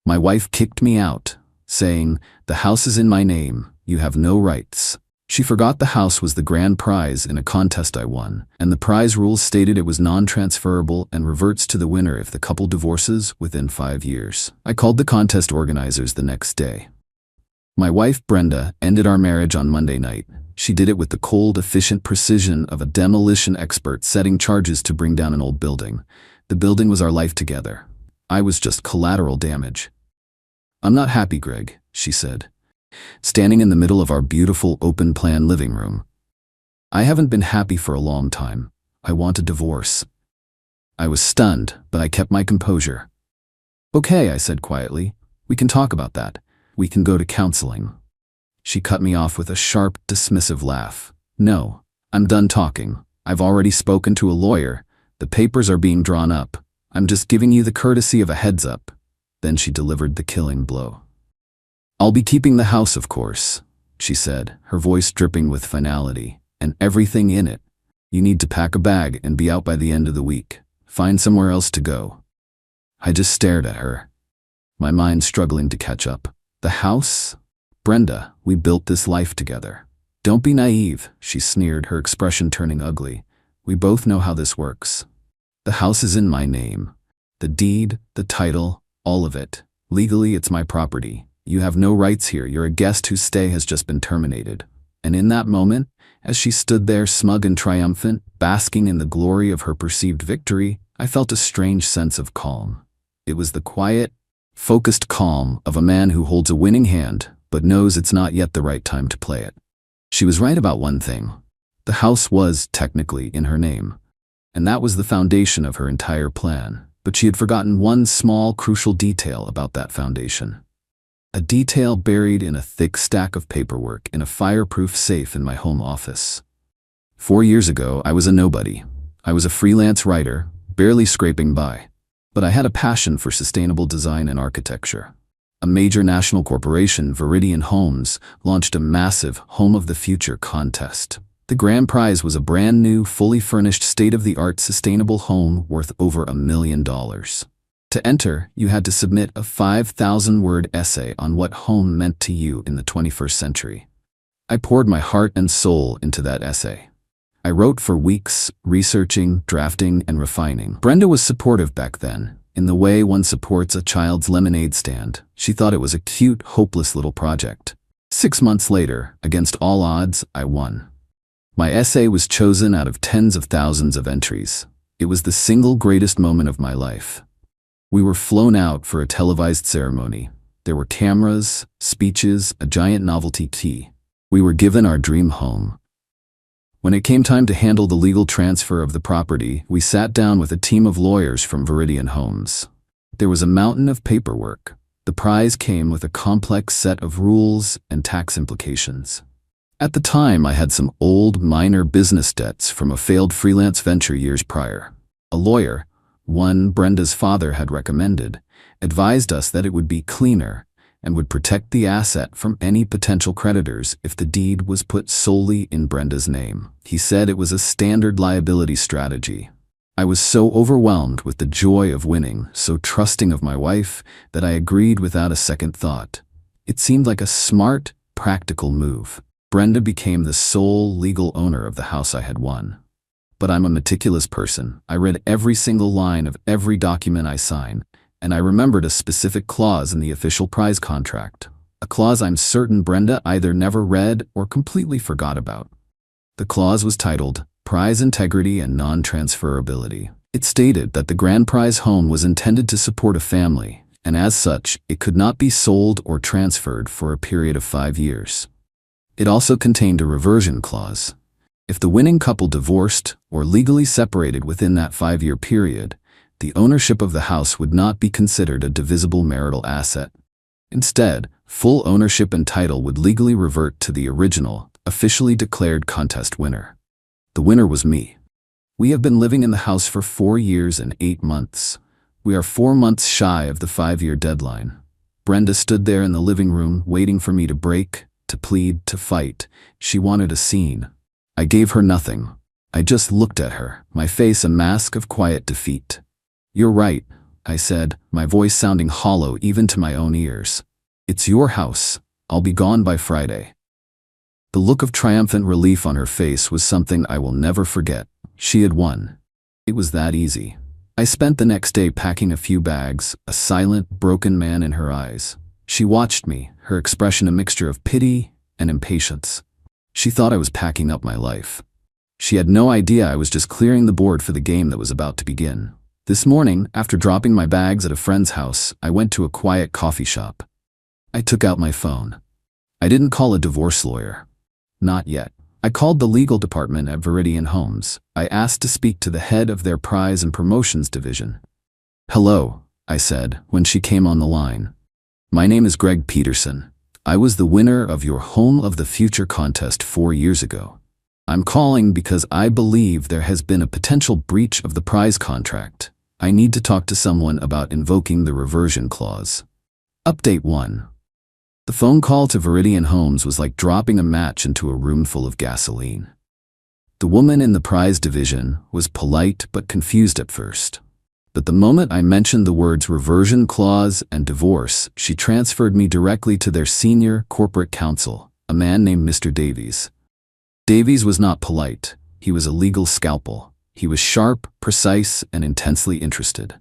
My wife kicked me out, saying, "The house is in my name, you have no rights." She forgot the house was the grand prize in a contest I won, and the prize rules stated it was non-transferable and reverts to the winner if the couple divorces within 5 years. I called the contest organizers the next day. My wife, Brenda, ended our marriage on Monday night. She did it with the cold, efficient precision of a demolition expert setting charges to bring down an old building. The building was our life together. I was just collateral damage. "I'm not happy, Greg," she said, standing in the middle of our beautiful open-plan living room. "I haven't been happy for a long time. I want a divorce." I was stunned, but I kept my composure. "Okay," I said quietly. "We can talk about that. We can go to counseling." She cut me off with a sharp, dismissive laugh. "No, I'm done talking. I've already spoken to a lawyer. The papers are being drawn up. I'm just giving you the courtesy of a heads up." Then she delivered the killing blow. "I'll be keeping the house, of course," she said, her voice dripping with finality, "and everything in it. You need to pack a bag and be out by the end of the week. Find somewhere else to go." I just stared at her, my mind struggling to catch up. "The house? Brenda, we built this life together. Don't be naive," she sneered, her expression turning ugly. "We both know how this works. The house is in my name. The deed, the title, all of it. Legally, it's my property. You have no rights here. You're a guest whose stay has just been terminated." And in that moment, as she stood there smug and triumphant, basking in the glory of her perceived victory, I felt a strange sense of calm. It was the quiet, focused calm of a man who holds a winning hand but knows it's not yet the right time to play it. She was right about one thing. The house was technically in her name, and that was the foundation of her entire plan. But she had forgotten one small, crucial detail about that foundation. A detail buried in a thick stack of paperwork in a fireproof safe in my home office. 4 years ago, I was a nobody. I was a freelance writer, barely scraping by. But I had a passion for sustainable design and architecture. A major national corporation, Viridian Homes, launched a massive Home of the Future contest. The grand prize was a brand new, fully furnished, state-of-the-art sustainable home worth over $1 million. To enter, you had to submit a 5,000-word essay on what home meant to you in the 21st century. I poured my heart and soul into that essay. I wrote for weeks, researching, drafting, and refining. Brenda was supportive back then, in the way one supports a child's lemonade stand. She thought it was a cute, hopeless little project. 6 months later, against all odds, I won. My essay was chosen out of tens of thousands of entries. It was the single greatest moment of my life. We were flown out for a televised ceremony. There were cameras, speeches, a giant novelty tea. We were given our dream home. When it came time to handle the legal transfer of the property, we sat down with a team of lawyers from Viridian Homes. There was a mountain of paperwork. The prize came with a complex set of rules and tax implications. At the time, I had some old, minor business debts from a failed freelance venture years prior. A lawyer, one Brenda's father had recommended, advised us that it would be cleaner and would protect the asset from any potential creditors if the deed was put solely in Brenda's name. He said it was a standard liability strategy. I was so overwhelmed with the joy of winning, so trusting of my wife, that I agreed without a second thought. It seemed like a smart, practical move. Brenda became the sole legal owner of the house I had won. But I'm a meticulous person. I read every single line of every document I signed, and I remembered a specific clause in the official prize contract. A clause I'm certain Brenda either never read or completely forgot about. The clause was titled, Prize Integrity and Non-Transferability. It stated that the grand prize home was intended to support a family, and as such, it could not be sold or transferred for a period of 5 years. It also contained a reversion clause. If the winning couple divorced or legally separated within that 5-year period, the ownership of the house would not be considered a divisible marital asset. Instead, full ownership and title would legally revert to the original, officially declared contest winner. The winner was me. We have been living in the house for 4 years and 8 months. We are 4 months shy of the 5-year deadline. Brenda stood there in the living room waiting for me to break, to plead, to fight. She wanted a scene. I gave her nothing. I just looked at her, my face a mask of quiet defeat. "You're right. I said, my voice sounding hollow even to my own ears. It's your house. I'll be gone by Friday. The look of triumphant relief on her face was something I will never forget. She had won. It was that easy. I spent the next day packing a few bags, a silent, broken man in her eyes. She watched me, her expression a mixture of pity and impatience. She thought I was packing up my life. She had no idea I was just clearing the board for the game that was about to begin. This morning, after dropping my bags at a friend's house, I went to a quiet coffee shop. I took out my phone. I didn't call a divorce lawyer. Not yet. I called the legal department at Viridian Homes. I asked to speak to the head of their prize and promotions division. Hello, I said, when she came on the line. My name is Greg Peterson. I was the winner of your Home of the Future contest 4 years ago. I'm calling because I believe there has been a potential breach of the prize contract. I need to talk to someone about invoking the reversion clause. Update 1. The phone call to Viridian Homes was like dropping a match into a room full of gasoline. The woman in the prize division was polite but confused at first. But the moment I mentioned the words reversion clause and divorce, she transferred me directly to their senior corporate counsel, a man named Mr. Davies. Davies was not polite. He was a legal scalpel. He was sharp, precise, and intensely interested.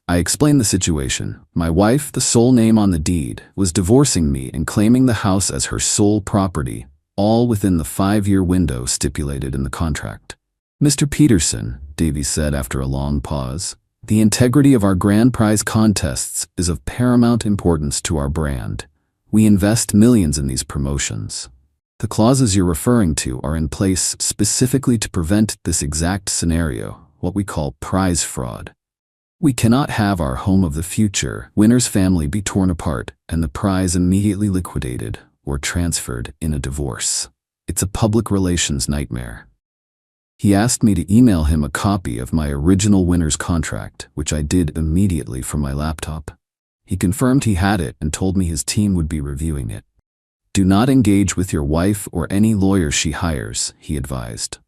I explained the situation. My wife, the sole name on the deed, was divorcing me and claiming the house as her sole property, all within the 5-year window stipulated in the contract. Mr. Peterson, Davies said after a long pause, the integrity of our grand prize contests is of paramount importance to our brand. We invest millions in these promotions. The clauses you're referring to are in place specifically to prevent this exact scenario, what we call prize fraud. We cannot have our Home of the Future winner's family be torn apart and the prize immediately liquidated or transferred in a divorce. It's a public relations nightmare. He asked me to email him a copy of my original winner's contract, which I did immediately from my laptop. He confirmed he had it and told me his team would be reviewing it. Do not engage with your wife or any lawyer she hires, he advised.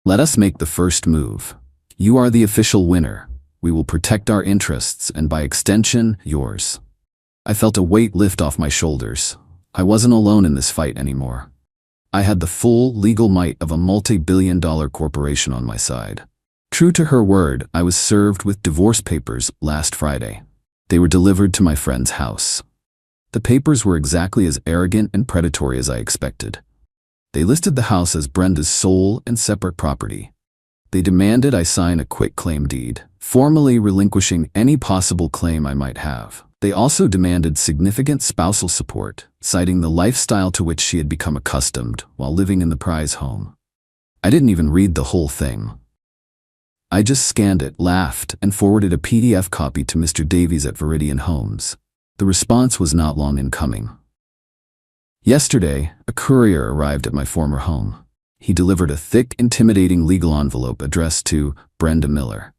Let us make the first move. You are the official winner. We will protect our interests and, by extension, yours. I felt a weight lift off my shoulders. I wasn't alone in this fight anymore. I had the full legal might of a multi-billion-dollar corporation on my side. True to her word, I was served with divorce papers last Friday. They were delivered to my friend's house. The papers were exactly as arrogant and predatory as I expected. They listed the house as Brenda's sole and separate property. They demanded I sign a quitclaim deed, formally relinquishing any possible claim I might have. They also demanded significant spousal support, citing the lifestyle to which she had become accustomed while living in the prize home. I didn't even read the whole thing. I just scanned it, laughed, and forwarded a PDF copy to Mr. Davies at Viridian Homes. The response was not long in coming. Yesterday, a courier arrived at my former home. He delivered a thick, intimidating legal envelope addressed to Brenda Miller.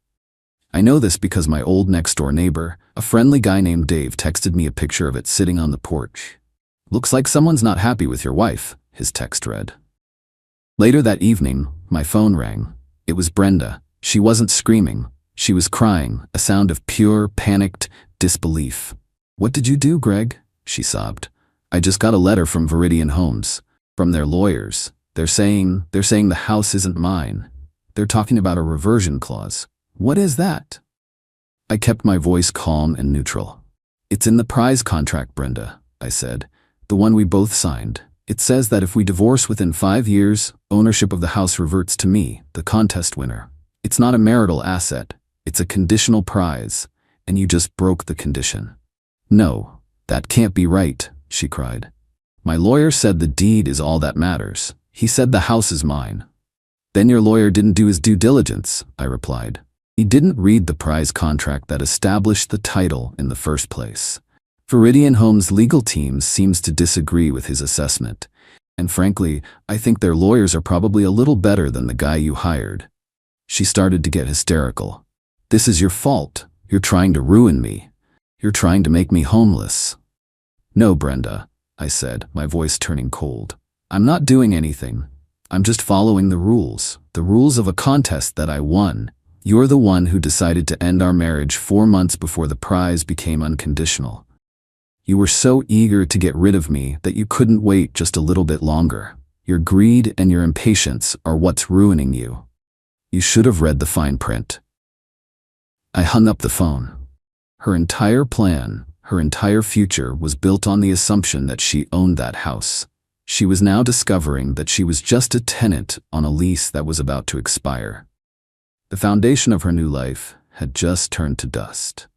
I know this because my old next-door neighbor, a friendly guy named Dave, texted me a picture of it sitting on the porch. Looks like someone's not happy with your wife, his text read. Later that evening, my phone rang. It was Brenda. She wasn't screaming. She was crying, a sound of pure, panicked disbelief. What did you do, Greg? She sobbed. I just got a letter from Viridian Homes, from their lawyers. They're saying the house isn't mine. They're talking about a reversion clause. What is that? I kept my voice calm and neutral. It's in the prize contract, Brenda, I said. The one we both signed. It says that if we divorce within 5 years, ownership of the house reverts to me, the contest winner. It's not a marital asset. It's a conditional prize, and you just broke the condition. No, that can't be right, she cried. My lawyer said the deed is all that matters. He said the house is mine. Then your lawyer didn't do his due diligence, I replied. He didn't read the prize contract that established the title in the first place. Viridian Homes' legal team seems to disagree with his assessment, and frankly, I think their lawyers are probably a little better than the guy you hired. She started to get hysterical. This is your fault. You're trying to ruin me. You're trying to make me homeless. No, Brenda, I said, my voice turning cold. I'm not doing anything. I'm just following the rules of a contest that I won. You're the one who decided to end our marriage 4 months before the prize became unconditional. You were so eager to get rid of me that you couldn't wait just a little bit longer. Your greed and your impatience are what's ruining you. You should have read the fine print." I hung up the phone. Her entire plan, her entire future was built on the assumption that she owned that house. She was now discovering that she was just a tenant on a lease that was about to expire. The foundation of her new life had just turned to dust.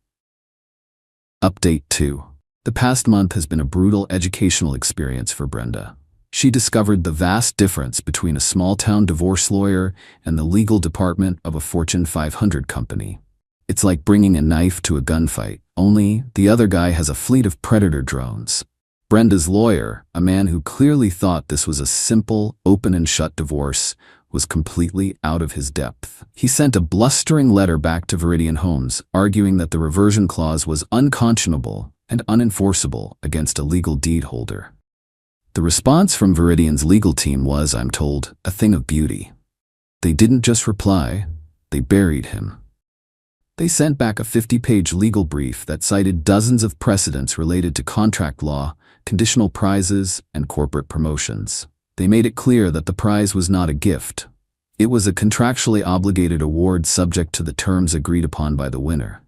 Update 2. The past month has been a brutal educational experience for Brenda. She discovered the vast difference between a small-town divorce lawyer and the legal department of a Fortune 500 company. It's like bringing a knife to a gunfight, only the other guy has a fleet of predator drones. Brenda's lawyer, a man who clearly thought this was a simple, open-and-shut divorce, was completely out of his depth. He sent a blustering letter back to Viridian Homes, arguing that the reversion clause was unconscionable and unenforceable against a legal deed holder. The response from Viridian's legal team was, I'm told, a thing of beauty. They didn't just reply, they buried him. They sent back a 50-page legal brief that cited dozens of precedents related to contract law, conditional prizes, and corporate promotions. They made it clear that the prize was not a gift. It was a contractually obligated award subject to the terms agreed upon by the winner.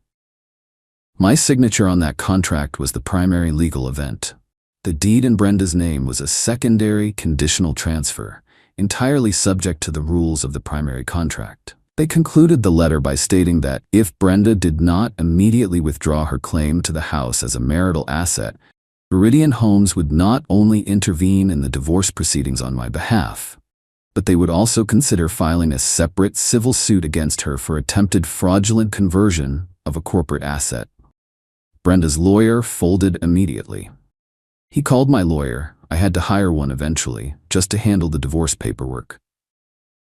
My signature on that contract was the primary legal event. The deed in Brenda's name was a secondary conditional transfer, entirely subject to the rules of the primary contract. They concluded the letter by stating that if Brenda did not immediately withdraw her claim to the house as a marital asset, Viridian Homes would not only intervene in the divorce proceedings on my behalf, but they would also consider filing a separate civil suit against her for attempted fraudulent conversion of a corporate asset. Brenda's lawyer folded immediately. He called my lawyer, I had to hire one eventually, just to handle the divorce paperwork,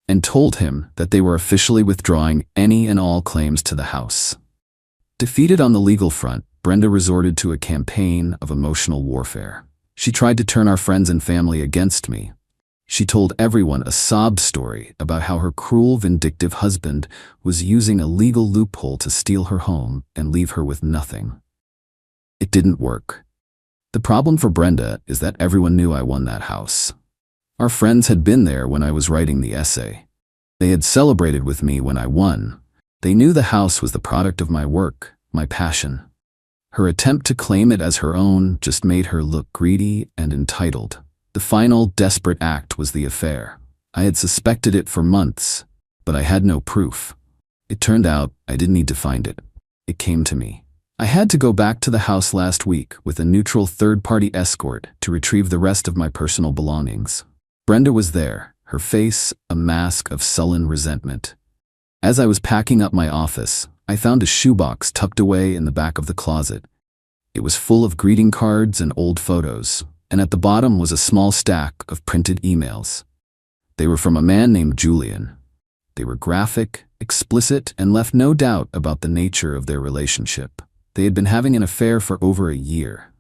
and told him that they were officially withdrawing any and all claims to the house. Defeated on the legal front, Brenda resorted to a campaign of emotional warfare. She tried to turn our friends and family against me. She told everyone a sob story about how her cruel, vindictive husband was using a legal loophole to steal her home and leave her with nothing. It didn't work. The problem for Brenda is that everyone knew I won that house. Our friends had been there when I was writing the essay. They had celebrated with me when I won. They knew the house was the product of my work, my passion. Her attempt to claim it as her own just made her look greedy and entitled. The final, desperate act was the affair. I had suspected it for months, but I had no proof. It turned out I didn't need to find it. It came to me. I had to go back to the house last week with a neutral third-party escort to retrieve the rest of my personal belongings. Brenda was there, her face a mask of sullen resentment. As I was packing up my office, I found a shoebox tucked away in the back of the closet. It was full of greeting cards and old photos, and at the bottom was a small stack of printed emails. They were from a man named Julian. They were graphic, explicit, and left no doubt about the nature of their relationship. They had been having an affair for over a year.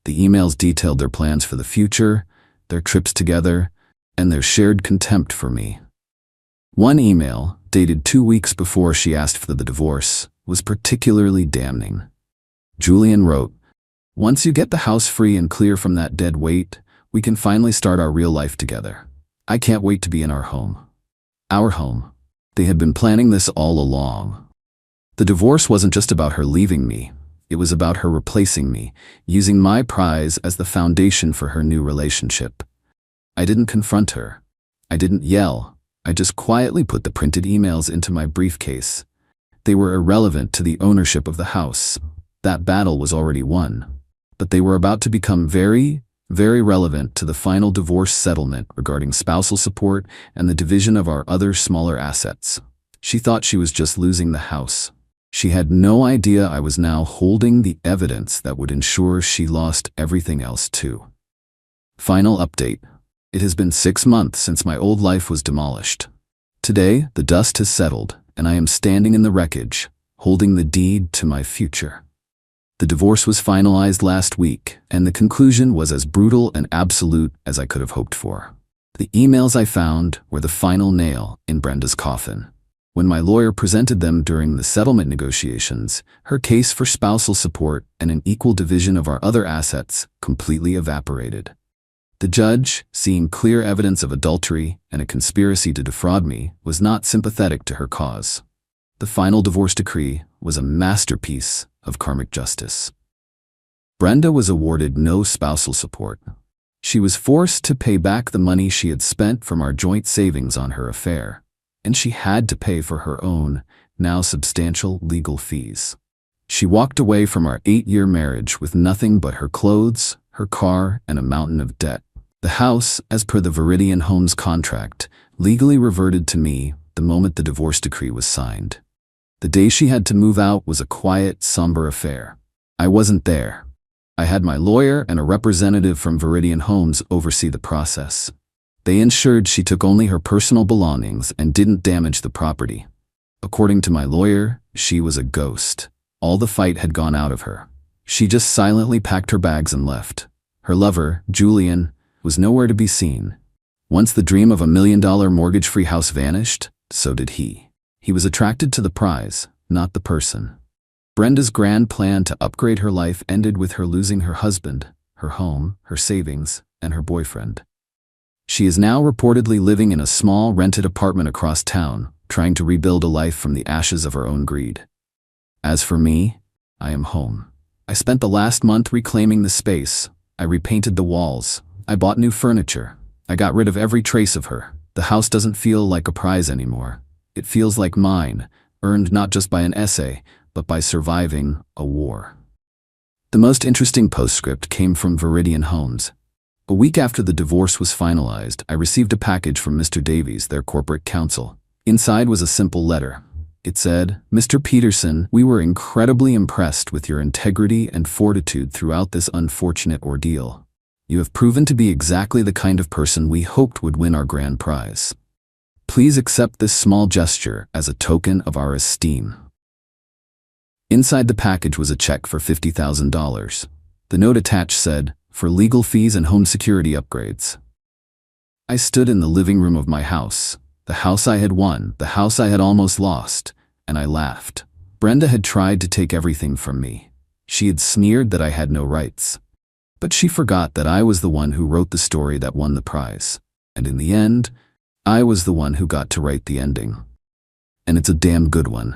The emails detailed their plans for the future, their trips together, and their shared contempt for me. One email, dated 2 weeks before she asked for the divorce, was particularly damning. Julian wrote, "Once you get the house free and clear from that dead weight, we can finally start our real life together. I can't wait to be in our home." Our home. They had been planning this all along. The divorce wasn't just about her leaving me. It was about her replacing me, using my prize as the foundation for her new relationship. I didn't confront her. I didn't yell. I just quietly put the printed emails into my briefcase. They were irrelevant to the ownership of the house. That battle was already won. But they were about to become very, very relevant to the final divorce settlement regarding spousal support and the division of our other smaller assets. She thought she was just losing the house. She had no idea I was now holding the evidence that would ensure she lost everything else too. Final update. It has been 6 months since my old life was demolished. Today, the dust has settled, and I am standing in the wreckage, holding the deed to my future. The divorce was finalized last week, and the conclusion was as brutal and absolute as I could have hoped for. The emails I found were the final nail in Brenda's coffin. When my lawyer presented them during the settlement negotiations, her case for spousal support and an equal division of our other assets completely evaporated. The judge, seeing clear evidence of adultery and a conspiracy to defraud me, was not sympathetic to her cause. The final divorce decree was a masterpiece of karmic justice. Brenda was awarded no spousal support. She was forced to pay back the money she had spent from our joint savings on her affair, and she had to pay for her own, now substantial, legal fees. She walked away from our 8-year marriage with nothing but her clothes, her car, and a mountain of debt. The house, as per the Viridian Homes contract, legally reverted to me the moment the divorce decree was signed. The day she had to move out was a quiet, somber affair. I wasn't there. I had my lawyer and a representative from Viridian Homes oversee the process. They ensured she took only her personal belongings and didn't damage the property. According to my lawyer, she was a ghost. All the fight had gone out of her. She just silently packed her bags and left. Her lover, Julian, was nowhere to be seen. Once the dream of $1 million mortgage-free house vanished, so did he. He was attracted to the prize, not the person. Brenda's grand plan to upgrade her life ended with her losing her husband, her home, her savings, and her boyfriend. She is now reportedly living in a small rented apartment across town, trying to rebuild a life from the ashes of her own greed. As for me, I am home. I spent the last month reclaiming the space. I repainted the walls. I bought new furniture. I got rid of every trace of her. The house doesn't feel like a prize anymore. It feels like mine, earned not just by an essay, but by surviving a war. The most interesting postscript came from Viridian Homes. A week after the divorce was finalized, I received a package from Mr. Davies, their corporate counsel. Inside was a simple letter. It said, "Mr. Peterson, we were incredibly impressed with your integrity and fortitude throughout this unfortunate ordeal. You have proven to be exactly the kind of person we hoped would win our grand prize. Please accept this small gesture as a token of our esteem." Inside the package was a check for $50,000. The note attached said, "For legal fees and home security upgrades." I stood in the living room of my house, the house I had won, the house I had almost lost, and I laughed. Brenda had tried to take everything from me. She had sneered that I had no rights. But she forgot that I was the one who wrote the story that won the prize. And in the end, I was the one who got to write the ending. And it's a damn good one.